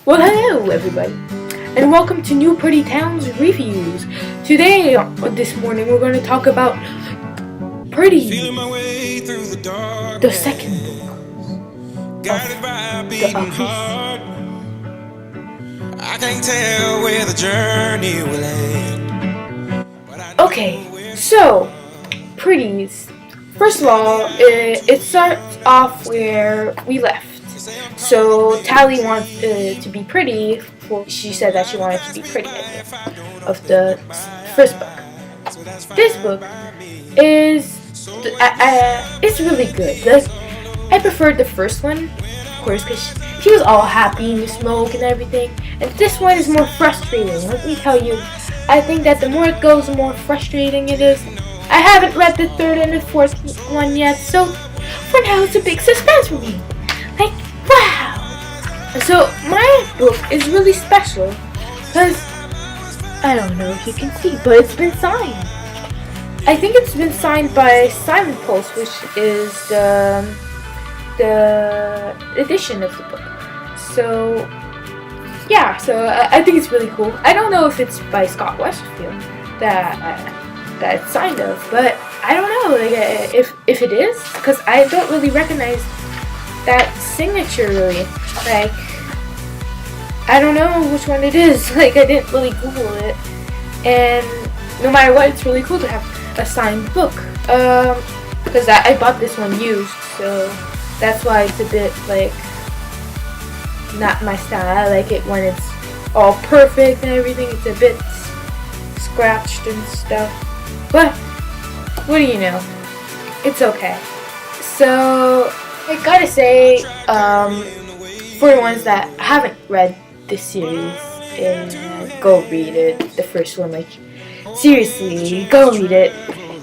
Well, hello everybody, and welcome to New Pretty Towns Reviews. Today, this morning, we're going to talk about Pretties, the second book of the Uglies. I can't tell where the journey will end. Okay, so, Pretties. First of all, it starts off where we left. So, Tally wants to be pretty. She said that she wanted to be pretty at the end of the first book. This book is it's really good. Like, I preferred the first one, of course, because she was all happy and smoke and everything. And this one is more frustrating. Let me tell you, I think that the more it goes, the more frustrating it is. I haven't read the third and the fourth one yet, so for now it's a big suspense for me. Like, wow. So my book is really special because I don't know if you can see, but it's been signed. I think it's been signed by Simon Pulse, which is the edition of the book. So yeah, so I think it's really cool. I don't know if it's by Scott Westfield that it's signed of, but I don't know like if it is, because I don't really recognize that signature really. Like, I don't know which one it is. Like, I didn't really Google it, and no matter what, it's really cool to have a signed book. Because I bought this one used, so that's why it's a bit like not my style. I like it when it's all perfect and everything. It's a bit scratched and stuff, but what do you know? It's okay. So I gotta say, for the ones that haven't read this series, go read it. The first one, like, seriously, go read it.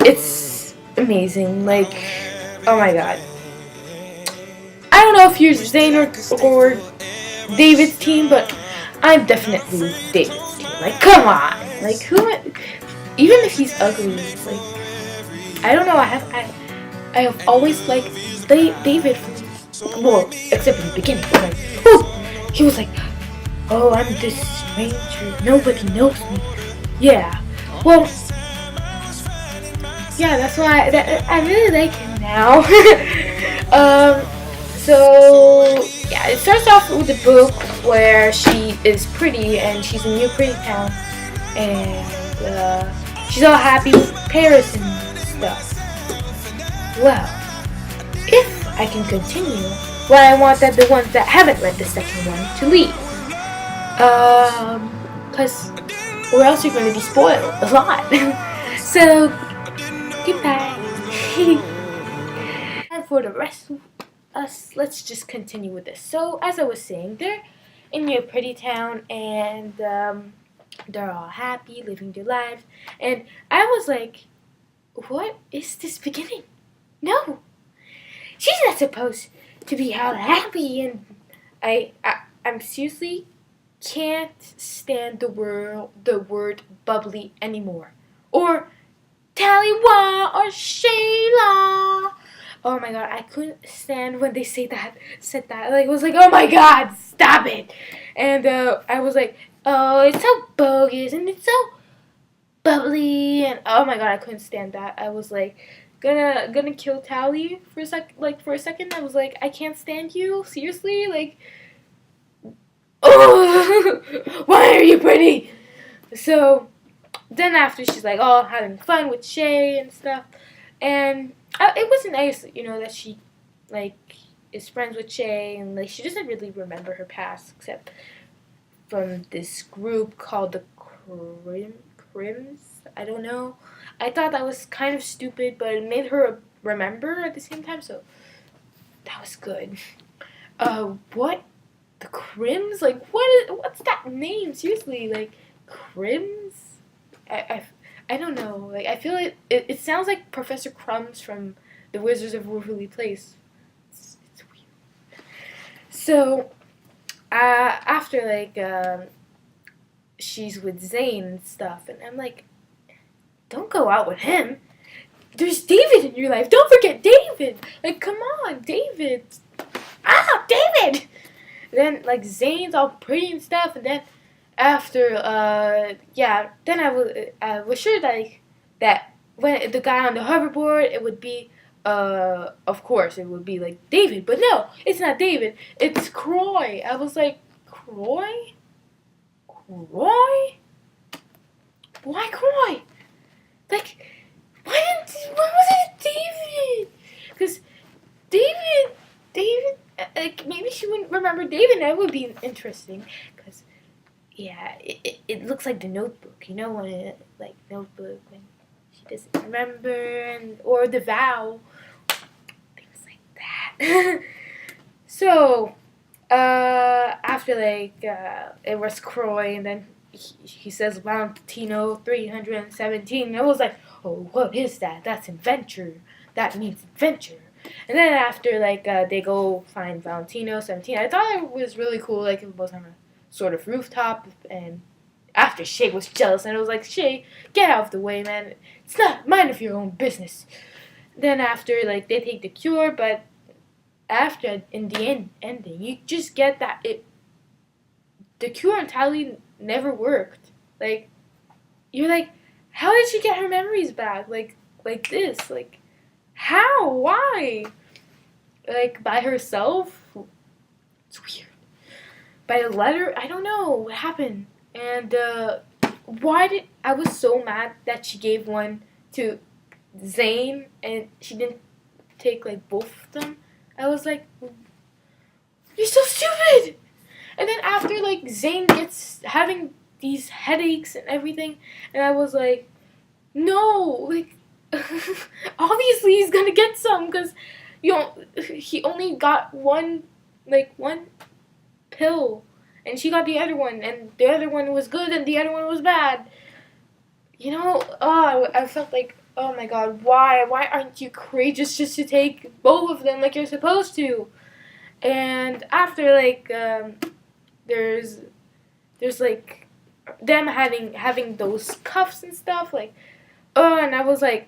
It's amazing. Like, oh my god. I don't know if you're Zane or David's team, but I'm definitely David's team. Like, come on. Like, even if he's ugly, like, I don't know. I have always liked David from, well, except in the beginning. Like, he was like, oh, I'm this stranger. Nobody knows me. Yeah. Well, yeah, that's why I really like him now. So yeah, it starts off with a book where she is pretty and she's in New Pretty Town, and she's all happy with Paris and stuff. Well, if I can continue, well, I want that the ones that haven't read the second one to leave, cause or else you're going to be spoiled a lot. So goodbye. And for the rest of us, let's just continue with this. So, as I was saying, they're in New Pretty Town, and they're all happy, living their lives. And I was like, what is this beginning? No, she's not supposed to be all happy. And I'm seriously can't stand the word bubbly anymore, or Taliwa or Shayla. Oh my god, I couldn't stand when they said that. Like, it was like, oh my god, stop it. And I was like, oh, it's so bogus and it's so bubbly, and oh my god, I couldn't stand that. I was like, gonna kill Tally for a second. I was like, I can't stand you, seriously, like, oh, why are you pretty? So then after, she's like, oh, having fun with Shay and stuff, and it was nice, that she, like, is friends with Shay, and, like, she doesn't really remember her past except from this group called the Crims. I don't know. I thought that was kind of stupid, but it made her remember at the same time, so that was good. What? The Crims? Like, what's that name? Seriously, like, Crims? I don't know. Like, I feel it sounds like Professor Crumbs from The Wizards of Waverly Place. It's weird. So, after, like, she's with Zane and stuff, and I'm like, don't go out with him. There's David in your life. Don't forget David. Like, come on, David. Ah, David! then like Zane's all pretty and stuff, and then after then I was sure that when the guy on the hoverboard, it would be of course it would be like David, but no, it's not David, it's Croy. I was like, Croy? Croy? Why Croy? Like, why was it David? Because David, like, maybe she wouldn't remember David. That would be interesting. Because, yeah, it looks like the Notebook. You know, when it, like, Notebook, when she doesn't remember, or The Vow. Things like that. So, after, like, it was Croy, and then he says Valentino 317. I was like, oh, what is that? That's adventure. That means adventure. And then after, like, they go find Valentino 17, I thought it was really cool. Like, it was on a sort of rooftop. And after Shay was jealous, and I was like, Shay, get out of the way, man. It's not mind of your own business. Then after, like, they take the cure, but after, in the ending, you just get that the cure entirely never worked. Like, you're like, how did she get her memories back? Like this? Like, how? Why? Like, by herself? It's weird. By a letter? I don't know what happened. And, I was so mad that she gave one to Zane and she didn't take, like, both of them. I was like, you're so stupid! And then after, like, Zane gets having these headaches and everything, and I was like, no, like, obviously he's gonna get some, because, he only got one pill, and she got the other one, and the other one was good, and the other one was bad. I felt like, oh my god, why aren't you courageous just to take both of them like you're supposed to? And after, like, there's like them having those cuffs and stuff, like, and I was like,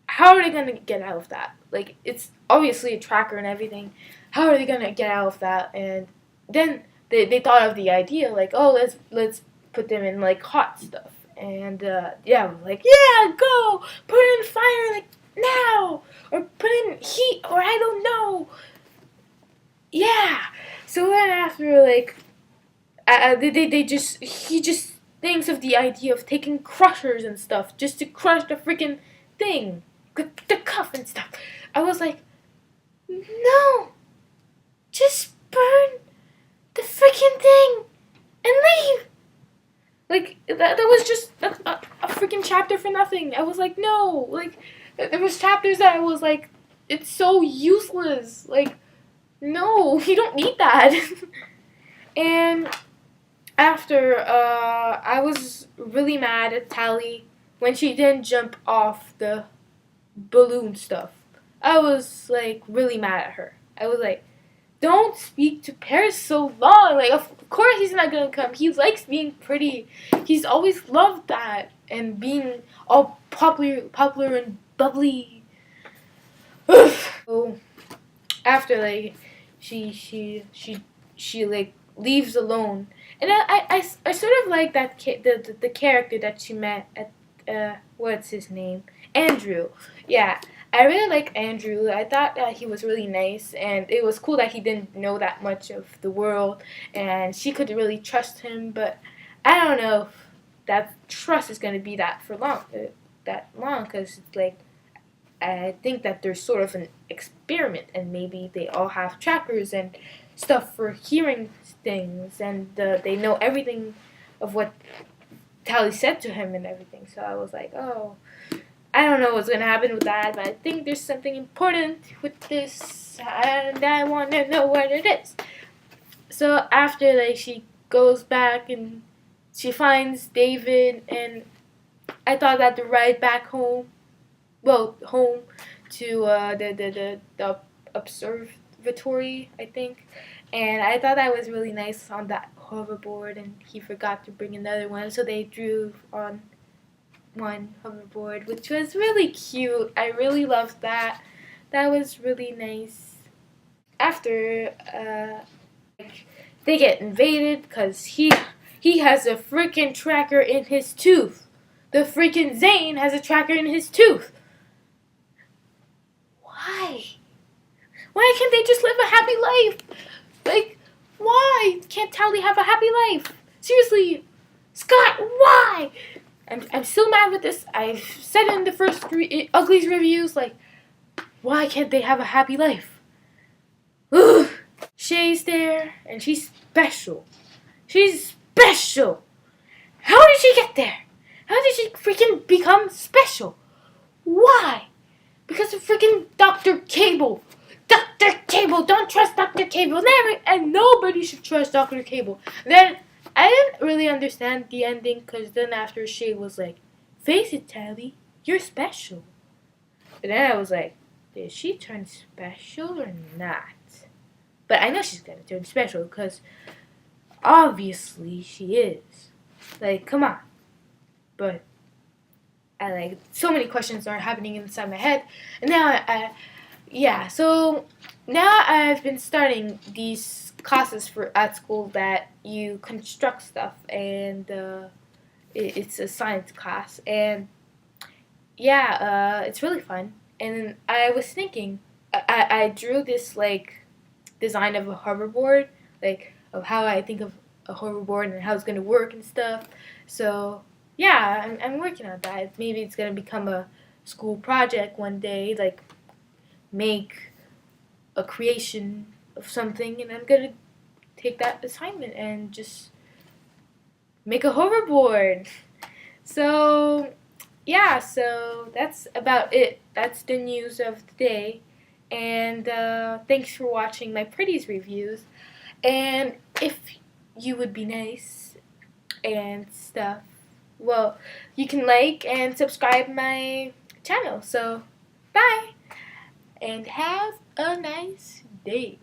how are they gonna get out of that? Like, it's obviously a tracker and everything. How are they gonna get out of that? And then they thought of the idea, like, oh, let's put them in, like, hot stuff. And like, yeah, go put it in fire, like, now, or put in heat, or I don't know. Yeah. So then after, like, he just thinks of the idea of taking crushers and stuff just to crush the freaking thing, the cuff and stuff. I was like, no, just burn the freaking thing and leave. Like, that was just a freaking chapter for nothing. I was like, no, like, there was chapters that I was like, it's so useless. Like, no, you don't need that. And after, I was really mad at Tally when she didn't jump off the balloon stuff. I was, like, really mad at her. I was like, don't speak to Paris so long. Like, of course he's not gonna come. He likes being pretty. He's always loved that. And being all popular and bubbly. So, after, like, she like, leaves alone. And I sort of like that the character that she met at what's his name, Andrew. Yeah, I really like Andrew. I thought that he was really nice, and it was cool that he didn't know that much of the world, and she could really trust him. But I don't know if that trust is gonna be that long, because it's like, I think that there's sort of an experiment, and maybe they all have trackers and stuff for hearing things, and they know everything of what Tally said to him and everything. So I was like, oh, I don't know what's gonna happen with that, but I think there's something important with this, and I want to know what it is. So after, like, she goes back and she finds David, and I thought that the ride back home to the observatory, I think. And I thought that was really nice on that hoverboard, and he forgot to bring another one, so they drew on one hoverboard, which was really cute. I really loved that. That was really nice. After, they get invaded because he has a freaking tracker in his tooth. The freaking Zane has a tracker in his tooth. Why? Why can't they just live a happy life? Like, why can't Tally have a happy life? Seriously, Scott, why? I'm still mad with this. I've said it in the first 3 Uglies reviews, like, why can't they have a happy life? Ugh. Shay's there, and she's special. She's special. How did she get there? How did she freaking become special? Why? Because of freaking Dr. Cable. Dr. Cable, don't trust Dr. Cable. Never, and nobody should trust Dr. Cable. Then, I didn't really understand the ending, because then after Shay was like, face it, Tally, you're special. But then I was like, did she turn special or not? But I know she's gonna turn special, because obviously she is. Like, come on. But so many questions are happening inside my head. And now, so now I've been starting these classes at school that you construct stuff, and it's a science class. And it's really fun. And I was thinking, I drew this, design of a hoverboard, of how I think of a hoverboard and how it's going to work and stuff. So, yeah, I'm working on that. Maybe it's going to become a school project one day, make a creation of something, and I'm going to take that assignment and just make a hoverboard. So, yeah, so that's about it. That's the news of the day. And thanks for watching my Pretties reviews. And if you would be nice and stuff, well, you can like and subscribe my channel. So, bye. And have a nice day.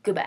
Goodbye.